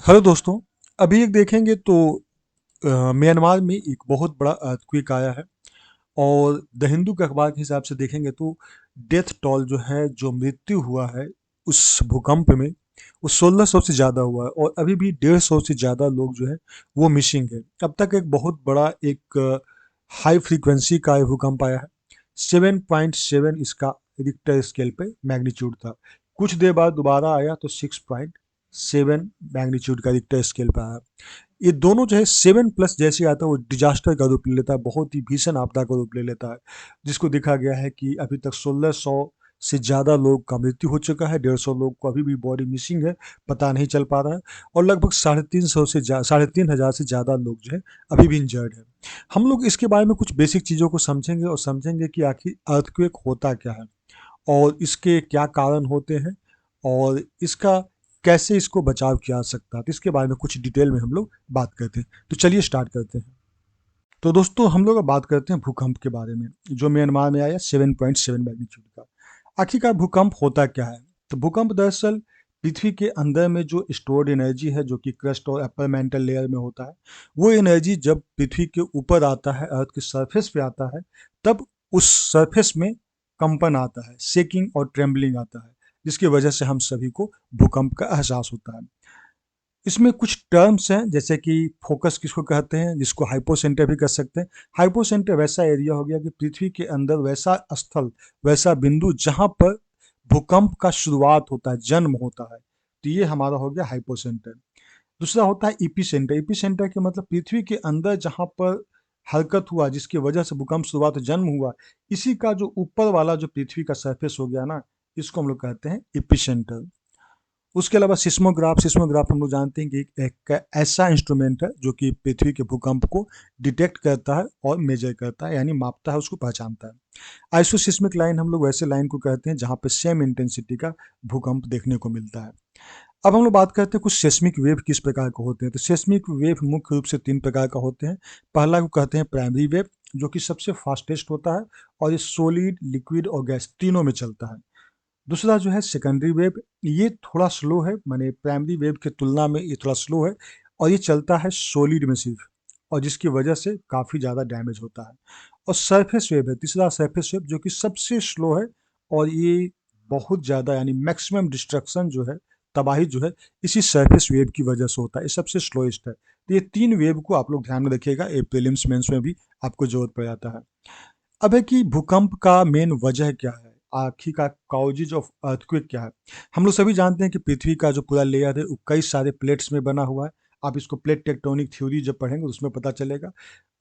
Hello दोस्तों। अभी एक देखेंगे तो म्यांमार में एक बहुत बड़ा अर्थक्वेक आया है। और द हिंदू के अखबार के हिसाब से देखेंगे तो डेथ टोल जो है, जो मृत्यु हुआ है उस भूकंप में, वो 1600 से ज़्यादा हुआ है। और अभी भी 150 से ज़्यादा लोग जो है वो मिसिंग है। अब तक एक बहुत बड़ा एक हाई फ्रीक्वेंसी का ये भूकंप आया है। 7.7 इसका रिक्टर स्केल पे मैग्नीट्यूड था। कुछ देर बाद दोबारा आया तो 6.7 मैग्नीट्यूड का रिक्टर स्केल पे आया। ये दोनों जो है 7+ जैसे आता है वो डिजास्टर का रूप ले लेता है, बहुत ही भीषण आपदा का रूप ले लेता है। जिसको देखा गया है कि अभी तक 1600 से ज़्यादा लोग का मृत्यु हो चुका है, 150 लोग को अभी भी बॉडी मिसिंग है, पता नहीं चल पा रहा है। और लगभग 3,500 से ज़्यादा लोग जो है अभी भी इंजर्ड है। हम लोग इसके बारे में कुछ बेसिक चीज़ों को समझेंगे और समझेंगे कि आखिर अर्थक्वेक होता क्या है और इसके क्या कारण होते हैं और इसका कैसे इसको बचाव किया जा सकता है। तो इसके बारे में कुछ डिटेल में हम लोग बात करते हैं। तो चलिए स्टार्ट करते हैं। तो दोस्तों हम लोग अब बात करते हैं भूकंप के बारे में, जो म्यांमार में आया 7.7 मैग्नीट्यूड का। आखिरकार भूकंप होता क्या है? तो भूकंप दरअसल पृथ्वी के अंदर में जो स्टोर्ड एनर्जी है, जो कि क्रस्ट और अपर मेंटल लेयर में होता है, वो एनर्जी जब पृथ्वी के ऊपर आता है, अर्थ के सरफेस पे आता है, तब उस सरफेस में कंपन आता है, शेकिंग और ट्रेम्बलिंग आता है, जिसकी वजह से हम सभी को भूकंप का एहसास होता है। इसमें कुछ टर्म्स हैं, जैसे कि फोकस किसको कहते हैं, जिसको हाइपोसेंटर भी कह सकते हैं। हाइपोसेंटर वैसा एरिया हो गया कि पृथ्वी के अंदर वैसा स्थल, वैसा बिंदु जहां पर भूकंप का शुरुआत होता है, जन्म होता है। तो ये हमारा हो गया हाइपोसेंटर। दूसरा होता है इपीसेंटर। इपीसेंटर के मतलब पृथ्वी के अंदर जहां पर हरकत हुआ, जिसकी वजह से भूकंप शुरुआत जन्म हुआ, इसी का जो ऊपर वाला जो पृथ्वी का सरफेस हो गया ना, इसको हम लोग कहते हैं इपीसेंटर। उसके अलावा सिस्मोग्राफ। सिस्मोग्राफ हम लोग जानते हैं कि एक ऐसा इंस्ट्रूमेंट है जो कि पृथ्वी के भूकंप को डिटेक्ट करता है और मेजर करता है, यानी मापता है, उसको पहचानता है। आइसोसिस्मिक लाइन हम लोग वैसे लाइन को कहते हैं जहाँ पे सेम इंटेंसिटी का भूकंप देखने को मिलता है। अब हम लोग बात करते हैं कुछ सेस्मिक वेव किस प्रकार के होते हैं। तो सेस्मिक वेव मुख्य रूप से 3 प्रकार का होते हैं। पहला को कहते हैं प्राइमरी वेव, जो कि सबसे फास्टेस्ट होता है और ये सॉलिड, लिक्विड और गैस तीनों में चलता है। दूसरा जो है सेकेंडरी वेव, ये थोड़ा स्लो है, माने प्राइमरी वेव की तुलना में ये थोड़ा स्लो है और ये चलता है सॉलिड में सिर्फ, और जिसकी वजह से काफ़ी ज़्यादा डैमेज होता है। और सरफेस वेव है तीसरा, सरफेस वेव, जो कि सबसे स्लो है और ये बहुत ज़्यादा, यानी मैक्सिमम डिस्ट्रक्शन जो है, तबाही जो है, इसी सरफेस वेव की वजह से होता है। ये सबसे स्लोएस्ट है। तो ये 3 वेव को आप लोग ध्यान में रखिएगा, ये प्रीलिम्स मेंस में भी आपको जरूरत पड़ जाता है। अब है कि भूकंप का मेन वजह क्या है, आखिर का कॉजेज ऑफ अर्थक्वेक क्या है। हम लोग सभी जानते हैं कि पृथ्वी का जो पूरा लेयर है वो कई सारे प्लेट्स में बना हुआ है। आप इसको प्लेट टेक्टोनिक थ्योरी जब पढ़ेंगे तो उसमें पता चलेगा।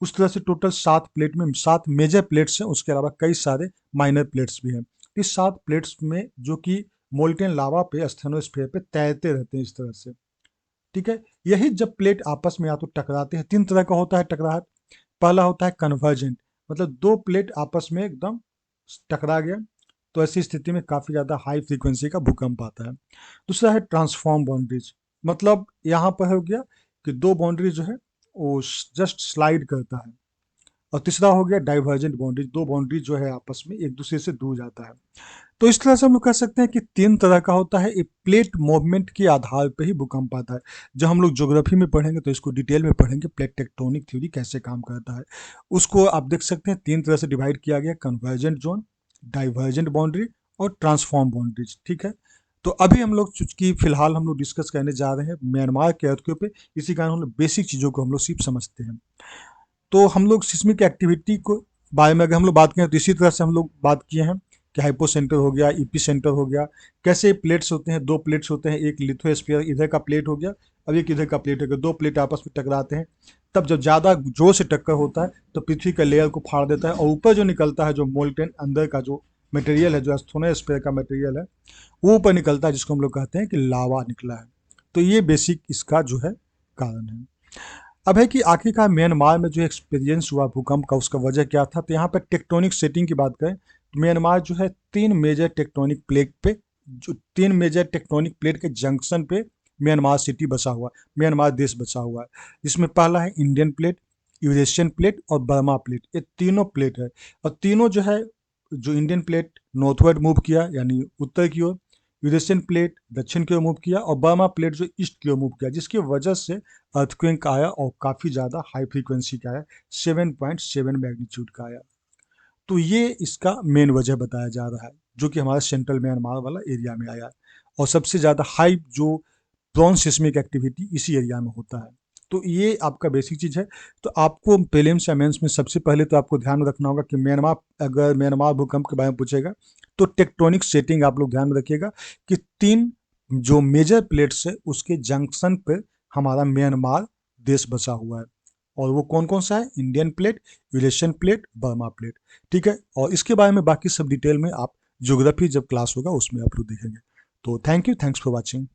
उस तरह से टोटल 7 प्लेट में 7 मेजर प्लेट्स हैं, उसके अलावा कई सारे माइनर प्लेट्स भी हैं। इस 7 प्लेट्स में जो कि मोल्टेन लावा पे, स्थेनोस्फीयर पे तैरते रहते हैं इस तरह से। ठीक है। यही जब प्लेट आपस में या तो टकराते हैं, 3 तरह का होता है टकराहट। पहला होता है कन्वर्जेंट, मतलब 2 प्लेट आपस में एकदम टकरा गया, तो ऐसी स्थिति में काफ़ी ज़्यादा हाई फ्रीक्वेंसी का भूकंप आता है। दूसरा है ट्रांसफॉर्म बाउंड्रीज, मतलब यहाँ पर हो गया कि 2 बाउंड्रीज जो है वो जस्ट स्लाइड करता है। और तीसरा हो गया डाइवर्जेंट बाउंड्रीज, 2 बाउंड्रीज जो है आपस में एक दूसरे से दूर जाता है। तो इस तरह से हम लोग कह सकते हैं कि 3 तरह का होता है। एक प्लेट मूवमेंट के आधार पर ही भूकंप आता है। जब हम लोग ज्योग्राफी में पढ़ेंगे तो इसको डिटेल में पढ़ेंगे, प्लेट टेक्टोनिक थ्योरी कैसे काम करता है। उसको आप देख सकते हैं 3 तरह से डिवाइड किया गया, कन्वर्जेंट जोन, डाइवर्जेंट बाउंड्री और ट्रांसफॉर्म बाउंड्रीज। ठीक है। तो अभी हम लोग चूंकि फिलहाल हम लोग डिस्कस करने जा रहे हैं म्यांमार के अर्थक्वेक पे, इसी कारण हम लोग बेसिक चीज़ों को हम लोग सिर्फ समझते हैं। तो हम लोग सिस्मिक एक्टिविटी को बारे में अगर हम लोग बात करें तो इसी तरह से हम लोग बात किए हैं कि हाइपोसेंटर हो गया, ईपी सेंटर हो गया। कैसे प्लेट्स होते हैं, 2 प्लेट्स होते हैं, एक लिथोस्फीयर इधर का प्लेट हो गया, अब एक इधर का प्लेट हो गया, 2 प्लेट आपस में टकराते हैं। तब जब ज़्यादा जोर से टक्कर होता है तो पृथ्वी का लेयर को फाड़ देता है और ऊपर जो निकलता है, जो मोल्टेन अंदर का जो मटेरियल है, जो एस्थोनोस्फीयर का मटेरियल है, वो ऊपर निकलता है, जिसको हम लोग कहते हैं कि लावा निकला है। तो ये बेसिक इसका जो है कारण है। अब है कि आखिरकार म्यांमार में जो एक्सपीरियंस हुआ भूकंप का, उसका वजह क्या था। तो यहाँ पर टेक्टोनिक सेटिंग की बात करें तो म्यांमार जो है 3 मेजर टेक्टोनिक प्लेट के जंक्शन पे म्यांमार सिटी बसा हुआ है, म्यांमार देश बसा हुआ है। जिसमें पहला है इंडियन प्लेट, यूरेशियन प्लेट और बर्मा प्लेट, ये तीनों प्लेट है। और तीनों जो है, जो इंडियन प्लेट नॉर्थवर्ड मूव किया, यानी उत्तर की ओर, यूरेशियन प्लेट दक्षिण की ओर मूव किया और बर्मा प्लेट जो ईस्ट की ओर मूव किया, जिसकी वजह से अर्थक्वेक आया और काफ़ी ज़्यादा हाई फ्रीक्वेंसी का आया, 7.7 मैग्नीट्यूड का आया। तो ये इसका मेन वजह बताया जा रहा है, जो कि हमारा सेंट्रल म्यांमार वाला एरिया में आया है। और सबसे ज़्यादा हाई जो प्रॉन सिस्मिक एक्टिविटी इसी एरिया में होता है। तो ये आपका बेसिक चीज़ है। तो आपको प्रीलिम्स या मेंस में सबसे पहले तो आपको ध्यान में रखना होगा कि म्यांमार, अगर म्यांमार भूकंप के बारे में पूछेगा तो टेक्टोनिक सेटिंग आप लोग ध्यान में रखिएगा कि 3 जो मेजर प्लेट्स है उसके जंक्शन पे हमारा म्यांमार देश बसा हुआ है। और वो कौन-कौन सा है? Indian plate, Eurasian plate, Burma plate. ठीक है? और इसके बारे में बाकी सब डिटेल में आप ज्योग्राफी जब क्लास होगा उसमें आप लोग देखेंगे। तो thank you, thanks for watching.